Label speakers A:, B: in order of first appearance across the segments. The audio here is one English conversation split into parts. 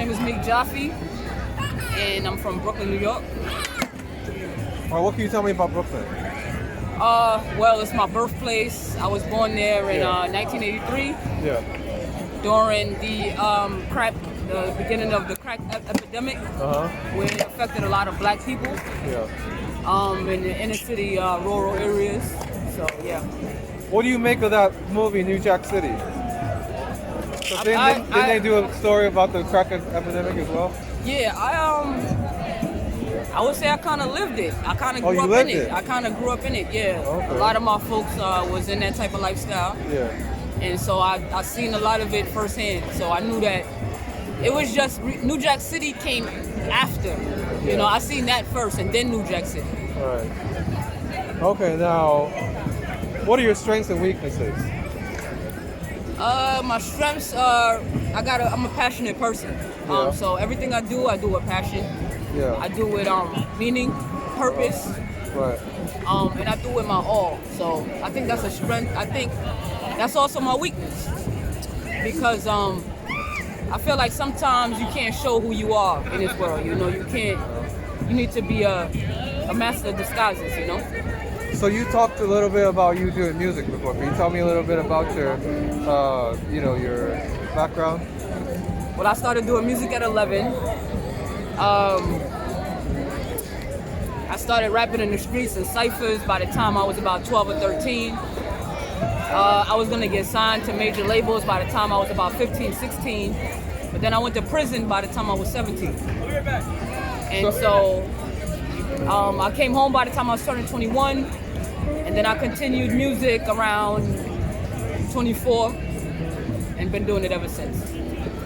A: name is Meek Jaffe, and I'm from Brooklyn, New York.
B: All right, what can you tell me about Brooklyn?
A: Well, it's my birthplace. I was born there in 1983.
B: Yeah.
A: During the beginning of the crack epidemic, where it affected a lot of black people.
B: Yeah.
A: In the inner city, rural areas. So yeah.
B: What do you make of that movie, New Jack City? So didn't they do a story about the crack epidemic as well?
A: Yeah, I would say I kind of lived it. I kind of grew up in it. I kind of grew up in it. Yeah. Okay. A lot of my folks was in that type of lifestyle.
B: Yeah.
A: And so I seen a lot of it firsthand. So I knew that it was just New Jack City came after. You know, I seen that first and then New Jack City.
B: All right. Okay, now, what are your strengths and weaknesses?
A: My strengths are I'm a passionate person.
B: Yeah.
A: So everything I do with passion.
B: Yeah.
A: I do with meaning, purpose.
B: Right.
A: And I do with my all. So I think that's a strength. I think that's also my weakness. Because I feel like sometimes you can't show who you are in this world. You know, you need to be a master of disguises, you know?
B: So you talked a little bit about you doing music before. Can you tell me a little bit about your background?
A: Well, I started doing music at 11. I started rapping in the streets and cyphers by the time I was about 12 or 13. I was gonna get signed to major labels by the time I was about 15, 16. But then I went to prison by the time I was 17. And so I came home by the time I was turning 21. And then I continued music around 24 and been doing it ever since.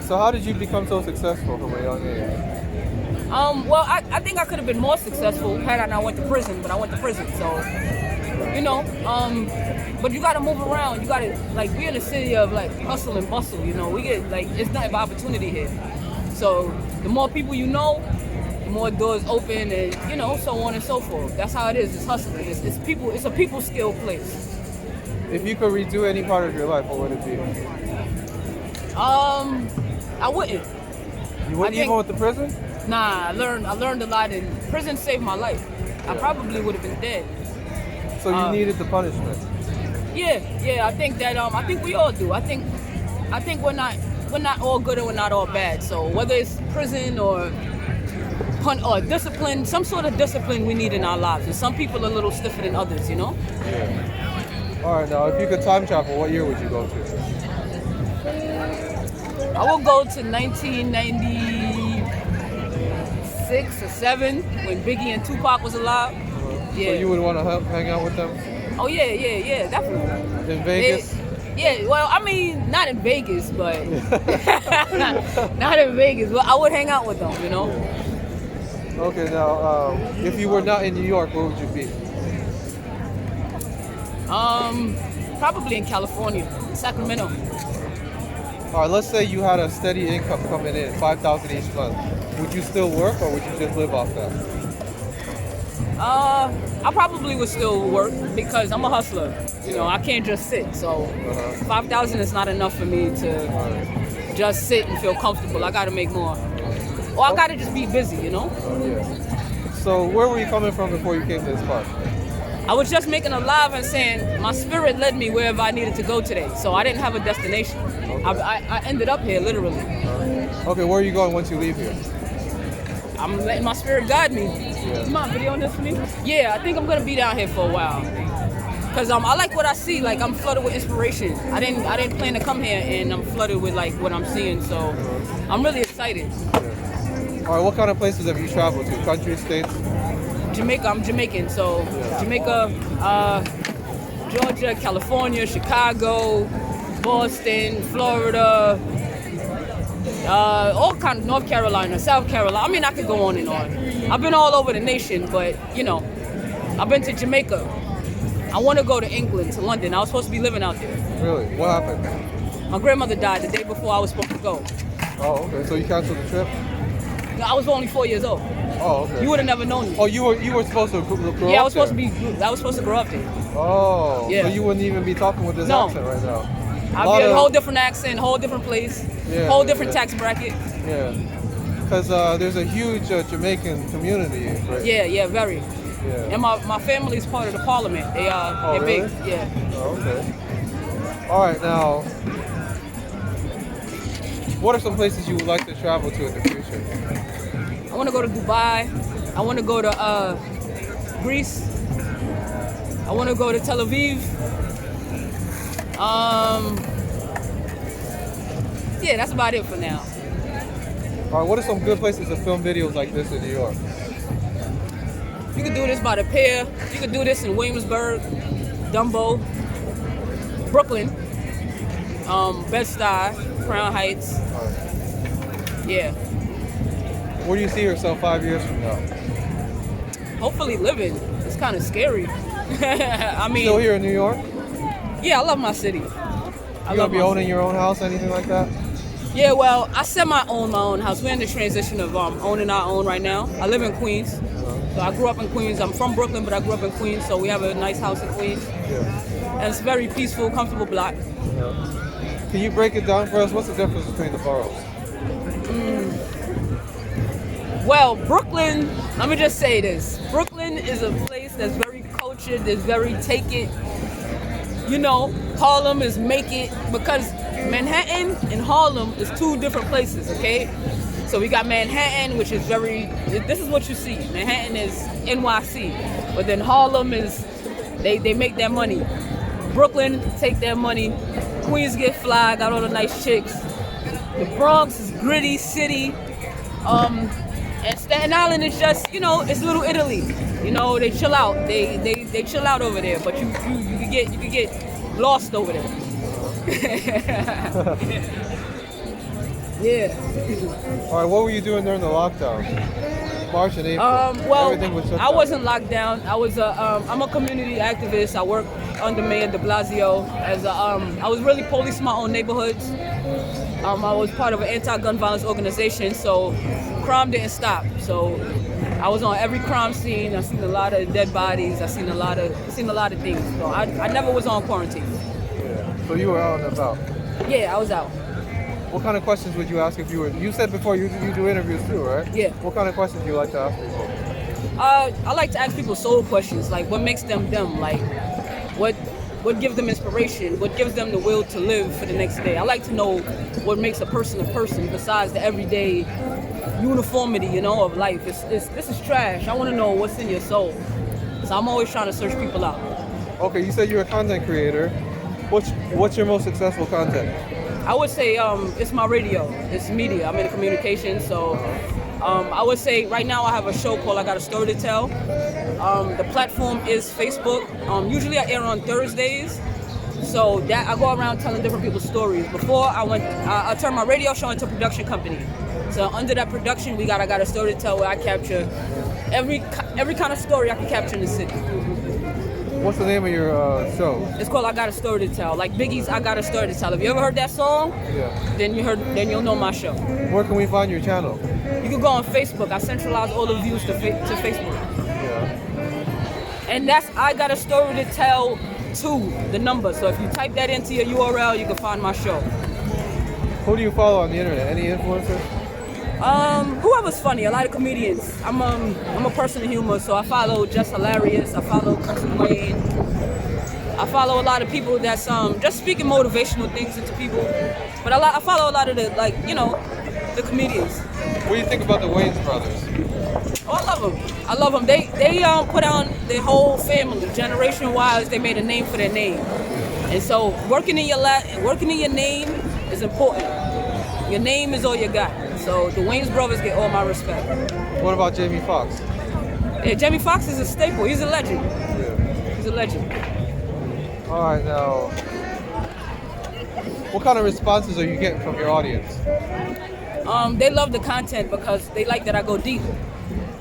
B: So how did you become so successful from a young age?
A: Well, I think I could have been more successful had I not went to prison, but I went to prison, so, you know, but you gotta move around. You gotta, we're in a city of, hustle and bustle, you know. We get, it's nothing but opportunity here. So, the more people you know, the more doors open and, you know, so on and so forth. That's how it is. It's hustling. It's people. It's a people skill place.
B: If you could redo any part of your life, what would it be?
A: I wouldn't.
B: You wouldn't even with the prison?
A: Nah, I learned a lot, and prison saved my life. Yeah. I probably would have been dead.
B: So you needed the punishment?
A: Yeah. I think that I think we all do. I think we're not all good and we're not all bad. So whether it's prison or discipline, some sort of discipline we need in our lives. And some people are a little stiffer than others, you know?
B: Yeah. All right, now if you could time travel, what year would you go to?
A: I will go to 1996 or 7 when Biggie and Tupac was alive. Yeah.
B: So you would want to hang out with them?
A: Oh yeah, definitely.
B: In Vegas?
A: Yeah, well, I mean, not in Vegas, but not in Vegas. But I would hang out with them, you know.
B: Yeah. Okay, now if you were not in New York, where would you be?
A: Probably in California, Sacramento.
B: All right, let's say you had a steady income coming in, $5,000 each month. Would you still work, or would you just live off that?
A: I probably would still work because I'm a hustler. You know, I can't just sit. So $5,000 is not enough for me to just sit and feel comfortable. I got to make more, or I got to just be busy. You know.
B: Yeah. So where were you coming from before you came to this park?
A: I was just making a live and saying my spirit led me wherever I needed to go today. So I didn't have a destination. Okay. I ended up here literally.
B: Okay, where are you going once you leave here?
A: I'm letting my spirit guide me.
B: Yeah.
A: Come on, video on this for me? Yeah, I think I'm gonna be down here for a while. Cause I like what I see. Like I'm flooded with inspiration. I didn't plan to come here, and I'm flooded with what I'm seeing. So I'm really excited.
B: Yeah. All right, what kind of places have you traveled to? Countries, states?
A: Jamaica. I'm Jamaican, so Jamaica, Georgia, California, Chicago, Boston, Florida, all kind of North Carolina, South Carolina. I mean, I could go on and on. I've been all over the nation, but you know, I've been to Jamaica. I want to go to England, to London. I was supposed to be living out there.
B: Really? What happened?
A: My grandmother died the day before I was supposed to go.
B: Oh, okay. So you canceled the trip?
A: I was only 4 years old.
B: Oh, okay.
A: You would have never known me.
B: Oh, you were supposed to grow up there?
A: Yeah, I was supposed to grow up there.
B: Oh,
A: yeah.
B: So you wouldn't even be talking with this accent right now?
A: I'd be a whole different accent, whole different place, whole different tax bracket.
B: Yeah. Because there's a huge Jamaican community, right?
A: Yeah, very.
B: Yeah.
A: And my family is part of the parliament. They're
B: really?
A: big. Yeah.
B: Oh, okay. All right, now, what are some places you would like to travel to in the future?
A: I want to go to Dubai. I want to go to Greece. I want to go to Tel Aviv. Yeah, that's about it for now.
B: All right, what are some good places to film videos like this in New York?
A: You could do this by the pier. You could do this in Williamsburg, Dumbo, Brooklyn, Bed-Stuy, Crown Heights. Yeah.
B: Where do you see yourself 5 years from now?
A: Hopefully living. It's kind of scary. I mean,
B: Still here in New York?
A: Yeah, I love my city.
B: You gonna be owning your own house, anything like that?
A: Yeah, well, I semi-own my own house. We're in the transition of owning our own right now. I live in Queens. So I grew up in Queens. I'm from Brooklyn, but I grew up in Queens, so we have a nice house in Queens.
B: Yeah.
A: And it's a very peaceful, comfortable block.
B: Yeah. Can you break it down for us? What's the difference between the boroughs?
A: Well, Brooklyn, let me just say this. Brooklyn is a place that's very cultured, that's very take it. You know, Harlem is make it, because Manhattan and Harlem is two different places, okay? So we got Manhattan, which is this is what you see. Manhattan is NYC, but then Harlem is, they make their money. Brooklyn take their money. Queens get fly, got all the nice chicks. The Bronx is gritty city. And Staten Island is just, you know, it's Little Italy. You know, they chill out. They chill out over there, but you could get lost over there. Yeah.
B: All right, what were you doing during the lockdown? March and April.
A: Well,
B: everything was shut
A: I
B: down.
A: wasn't locked down. I'm a community activist. I work under Mayor de Blasio as I was really policing my own neighborhoods. I was part of an anti-gun violence organization, so crime didn't stop. So I was on every crime scene. I seen a lot of dead bodies. I seen a lot of things. So I never was on quarantine.
B: Yeah. So you were out and about.
A: Yeah, I was out.
B: What kind of questions would you ask if you were? You said before you do interviews too, right?
A: Yeah.
B: What kind of questions do you like to ask people?
A: I like to ask people soul questions, like what makes them them, like what gives them inspiration, what gives them the will to live for the next day. I like to know what makes a person besides the everyday uniformity, you know, of life. This is trash. I want to know what's in your soul. So I'm always trying to search people out.
B: Okay, you said you're a content creator. What's your most successful content?
A: I would say it's my radio. It's media. I'm in communications, so I would say right now I have a show called I Got a Story to Tell. The platform is Facebook. Usually I air on Thursdays, so that I go around telling different people's stories. Before I turned my radio show into a production company. So under that production, I Got a Story to Tell, where I capture every kind of story I can capture in the city.
B: What's the name of your show?
A: It's called I Got a Story to Tell. Like Biggie's I Got a Story to Tell. Have you ever heard that song?
B: Yeah.
A: Then you'll know my show.
B: Where can we find your channel?
A: You can go on Facebook. I centralize all the views to Facebook.
B: Yeah.
A: And that's I Got a Story to Tell 2, the number. So if you type that into your URL, you can find my show.
B: Who do you follow on the internet? Any influencers?
A: Whoever's funny. A lot of comedians. I'm a person of humor, so I follow Just Hilarious. I follow Country Wayne. I follow a lot of people that's just speaking motivational things into people. But I follow a lot of the the comedians.
B: What do you think about the Wayans brothers?
A: Oh, I love them. They put on their whole family, generation wise. They made a name for their name, and so working in your name is important. Your name is all you got. So the Wayans brothers get all my respect.
B: What about Jamie Foxx?
A: Yeah, Jamie Foxx is a staple. He's a legend.
B: Yeah.
A: He's a legend.
B: All right, now, what kind of responses are you getting from your audience?
A: They love the content because they like that I go deep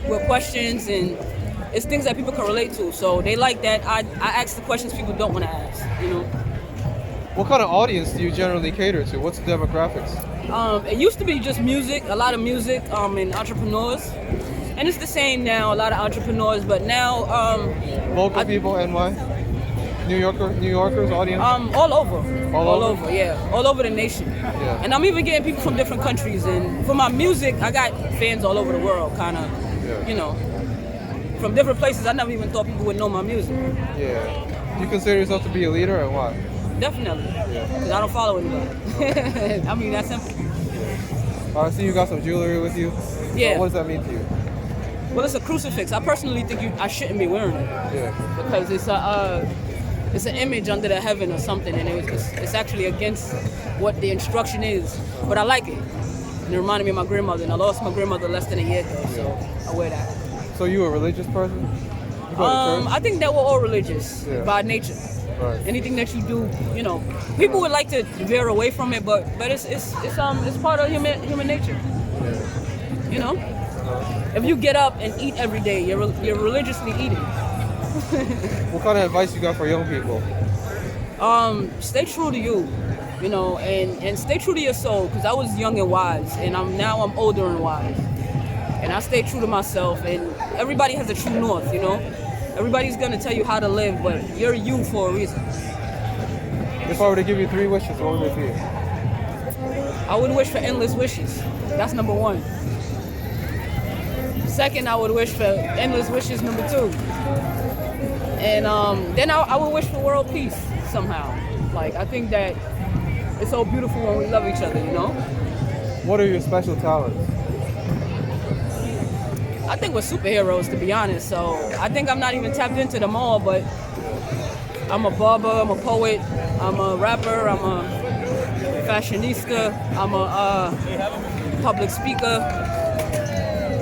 A: with questions, and it's things that people can relate to. So they like that I ask the questions people don't want to ask, you know.
B: What kind of audience do you generally cater to? What's the demographics?
A: It used to be just music, a lot of music, and entrepreneurs. And it's the same now, a lot of entrepreneurs, but now...
B: Local people, NY? New Yorkers audience?
A: All over.
B: All over?
A: Yeah. All over the nation.
B: Yeah.
A: And I'm even getting people from different countries. And for my music, I got fans all over the world, kind of, you know, from different places. I never even thought people would know my music.
B: Yeah. You consider yourself to be a leader or what?
A: Definitely.
B: Yeah.
A: Because I don't follow anybody. I mean, that's simple.
B: I see you got some jewelry with you.
A: Yeah.
B: What does that mean to you?
A: Well, it's a crucifix. I personally think I shouldn't be wearing it.
B: Yeah.
A: Because it's an image under the heaven or something, and it's actually against what the instruction is. But I like it. And it reminded me of my grandmother, and I lost my grandmother less than a year ago, so I wear that.
B: So you a religious person? You go to church?
A: I think that we're all religious by nature.
B: Right.
A: Anything that you do, you know, people would like to veer away from it, but it's part of human nature.
B: Yeah.
A: You know, if you get up and eat every day, you're religiously eating.
B: What kind of advice you got for young people?
A: Stay true to you, you know, and stay true to your soul. Because I was young and wise, and I'm older and wise, and I stay true to myself. And everybody has a true north, you know. Everybody's gonna tell you how to live, but you're you for a reason.
B: If I were to give you 3 wishes, what would they be?
A: I would wish for endless wishes. That's number 1. Second, I would wish for endless wishes, number 2. And then I would wish for world peace somehow. Like, I think that it's so beautiful when we love each other, you know?
B: What are your special talents?
A: I think we're superheroes, to be honest. So I think I'm not even tapped into them all, but I'm a barber, I'm a poet, I'm a rapper, I'm a fashionista, I'm a public speaker.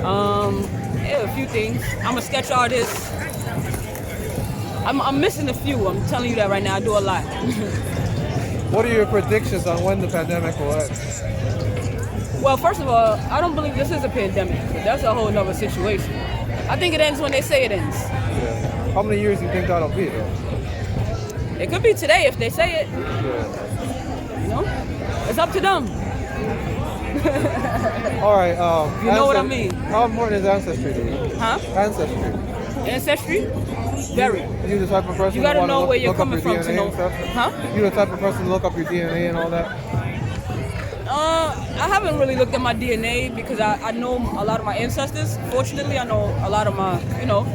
A: Yeah, a few things. I'm a sketch artist. I'm missing a few. I'm telling you that right now. I do a lot.
B: What are your predictions on when the pandemic will end?
A: Well, first of all, I don't believe this is a pandemic. But that's a whole nother situation. I think it ends when they say it ends.
B: Yeah. How many years do you think that'll be, though?
A: It could be today if they say it.
B: Yeah.
A: You know? It's up to them.
B: All right.
A: You know what I mean?
B: How important is ancestry to you?
A: Huh?
B: Ancestry.
A: Ancestry? Very.
B: You the type of person
A: You gotta
B: who
A: know
B: look,
A: where you're
B: look up
A: coming
B: your
A: from to
B: DNA
A: know.
B: and stuff?
A: Huh?
B: You the type of person to look up your DNA and all that?
A: I haven't really looked at my DNA because I know a lot of my ancestors. Fortunately, I know a lot of my, you know,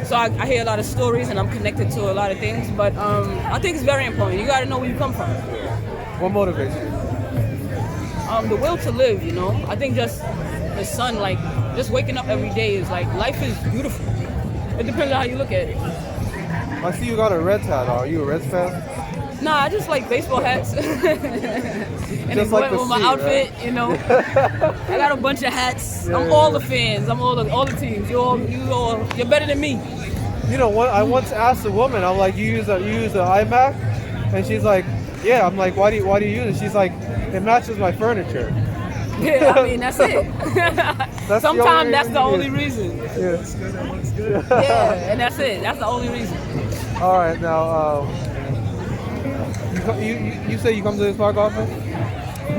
A: so I hear a lot of stories and I'm connected to a lot of things. But I think it's very important. You got to know where you come from.
B: What motivates you?
A: The will to live, you know. I think just the sun, like, just waking up every day is like, life is beautiful. It depends on how you look at it.
B: I see you got a Reds hat. Are you a Reds fan?
A: Nah, I just like baseball hats. And
B: Just
A: it
B: like
A: went
B: the
A: with my
B: sea,
A: outfit,
B: right?
A: you know. I got a bunch of hats. I'm all the fans. I'm all the teams. You're better than me.
B: You know, I once asked a woman, I'm like, you use an iMac? And she's like, yeah. I'm like, why do you use it? She's like, it matches my furniture.
A: Yeah, I mean, that's it. Sometimes that's the only reason.
B: Yeah.
A: Yeah, and that's it. That's the only reason.
B: All right, now, you say you come to this park often?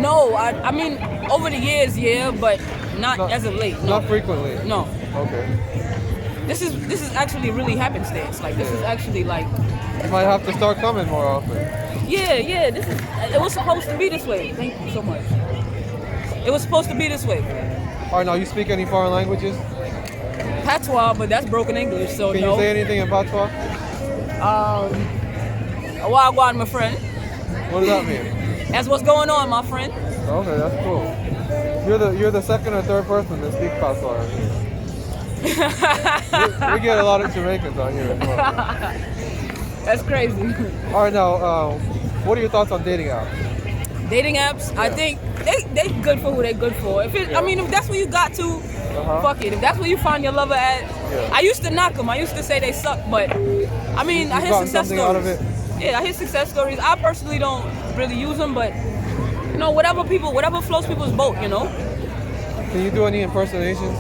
A: No, I mean, over the years, yeah, but not as of late. No.
B: Not frequently?
A: No.
B: Okay.
A: This is actually really happenstance. Like, this is actually like...
B: You might have to start coming more often.
A: Yeah, it was supposed to be this way. Thank you so much. It was supposed to be this way.
B: All right, now, you speak any foreign languages?
A: Patois, but that's broken English, so
B: Can
A: no.
B: you say anything in Patois?
A: Wagwan, my friend.
B: What does that mean?
A: That's what's going on, my friend.
B: Okay, that's cool. You're the second or third person to speak Patois on here. we get a lot of Jamaicans on here as well.
A: That's crazy.
B: All right, now, what are your thoughts on dating apps?
A: Dating apps, I think they good for who they good for. I mean, if that's what you got to, fuck it. If that's where you find your lover at, I used to knock them. I used to say they suck, but I mean, I hear success stories.
B: Out of it?
A: Yeah, I hear success stories. I personally don't really use them, but you know, whatever floats people's boat, you know.
B: Can you do any impersonations?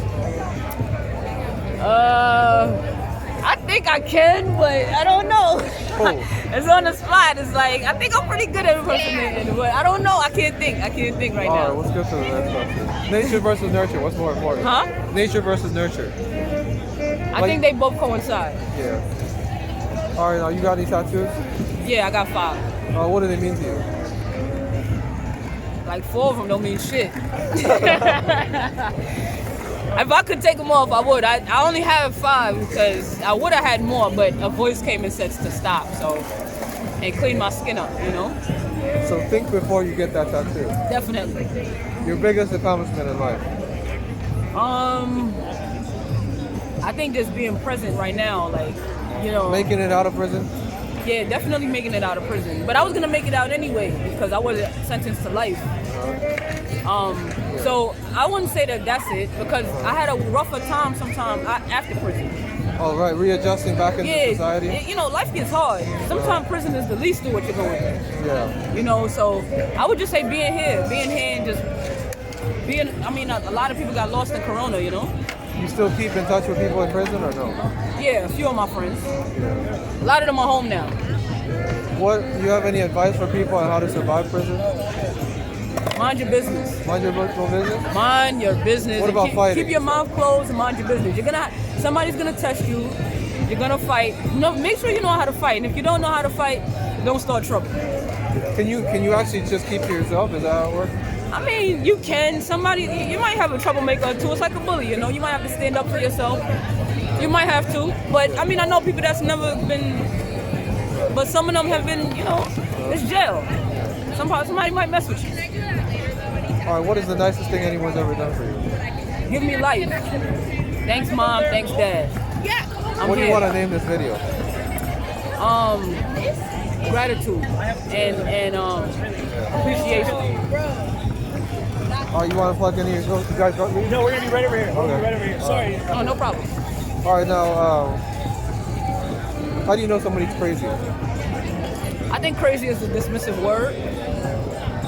A: I think I can, but I don't know.
B: Cool.
A: It's on the spot. It's like, I think I'm pretty good at impersonating, but I don't know. I can't think right now.
B: All right, let's get to the next question. Nature versus nurture, what's more important?
A: Huh?
B: Nature versus nurture.
A: I think they both coincide.
B: Yeah. All right, now you got any tattoos?
A: Yeah, I got 5.
B: What do they mean to you?
A: Like 4 of them don't mean shit. If I could take them off, I would. I only have 5 because I would have had more, but a voice came and said to stop, so, and clean my skin up, you know?
B: So think before you get that tattoo.
A: Definitely.
B: Your biggest accomplishment in life?
A: I think just being present right now, like, you know.
B: Making it out of prison?
A: Yeah, definitely making it out of prison. But I was gonna make it out anyway because I wasn't sentenced to life. So I wouldn't say that that's it because I had a rougher time sometime after prison.
B: Oh, right, readjusting back into society?
A: You know, life gets hard. Sometimes prison is the least of what you're going through.
B: Yeah.
A: You know, so I would just say being here and just being, I mean, a lot of people got lost in Corona, you know?
B: You still keep in touch with people in prison or no?
A: Yeah, a few of my friends.
B: Yeah.
A: A lot of them are home now.
B: Do you have any advice for people on how to survive prison?
A: Mind your business.
B: Mind your business?
A: Mind your business.
B: What about fighting?
A: Keep your mouth closed and mind your business. Somebody's gonna test you. You're gonna fight. No, make sure you know how to fight. And if you don't know how to fight, don't start trouble.
B: Can you actually just keep to yourself? Is that how it works?
A: I mean, you can. You might have a troublemaker or two. It's like a bully, you know. You might have to stand up for yourself. You might have to. But I mean, I know people that's never been. But some of them have been, you know, it's jail. Somebody might mess with you.
B: All right, what is the nicest thing anyone's ever done for you?
A: Give me life. Thanks, Mom. Thanks, Dad.
B: What do you want to name this video?
A: Gratitude and appreciation.
B: You want to plug any of your you guys got me?
C: No, we're gonna be right over here.
B: Okay.
C: Right over here. Sorry.
A: Oh, no problem.
B: All right, now, how do you know somebody's crazy?
A: I think crazy is a dismissive word.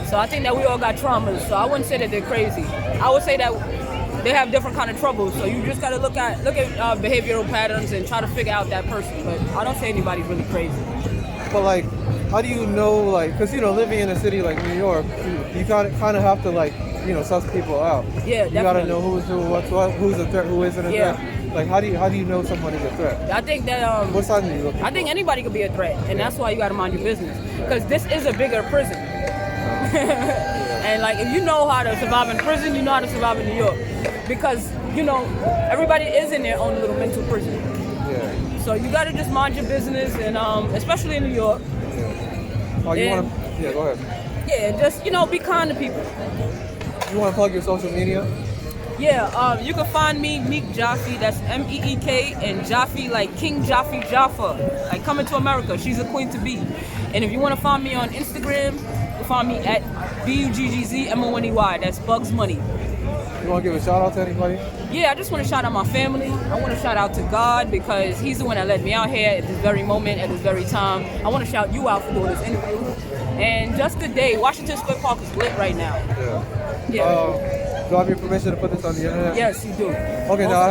A: So I think that we all got traumas. So I wouldn't say that they're crazy. I would say that they have different kind of troubles. So you just got to look at behavioral patterns and try to figure out that person. But I don't say anybody's really crazy.
B: But like, how do you know, like, because you know, living in a city like New York, you kind of have to like, you know, suss people out.
A: Yeah,
B: you got to know who's who, what's what, who's a threat, who isn't a threat. Like, how do you know someone is a threat?
A: I think that
B: what side do you look?
A: I think anybody could be a threat, and that's why you got to mind your business. Because this is a bigger prison. And like, if you know how to survive in prison, you know how to survive in New York. Because, you know, everybody is in their own little mental prison.
B: Yeah.
A: So you got to just mind your business, and especially in New York.
B: Yeah. Oh, you want to? Yeah, go ahead.
A: Yeah, just, you know, be kind to people.
B: You want to plug your social media?
A: Yeah, you can find me, Meek Jaffe, that's M-E-E-K, and Jaffe, like King Jaffe Jaffa, like coming to America. She's a queen to be. And if you want to find me on Instagram, you can find me at BUGGZMONEY. That's Bugs Money.
B: You want to give a shout out to anybody?
A: Yeah, I just want to shout out my family. I want to shout out to God because He's the one that led me out here at this very moment, at this very time. I want to shout you out for doing this interview. And just today, Washington Square Park is lit right now.
B: Yeah.
A: Yeah.
B: Do I have your permission to put this on the internet?
A: Yes, you do.
B: Okay, now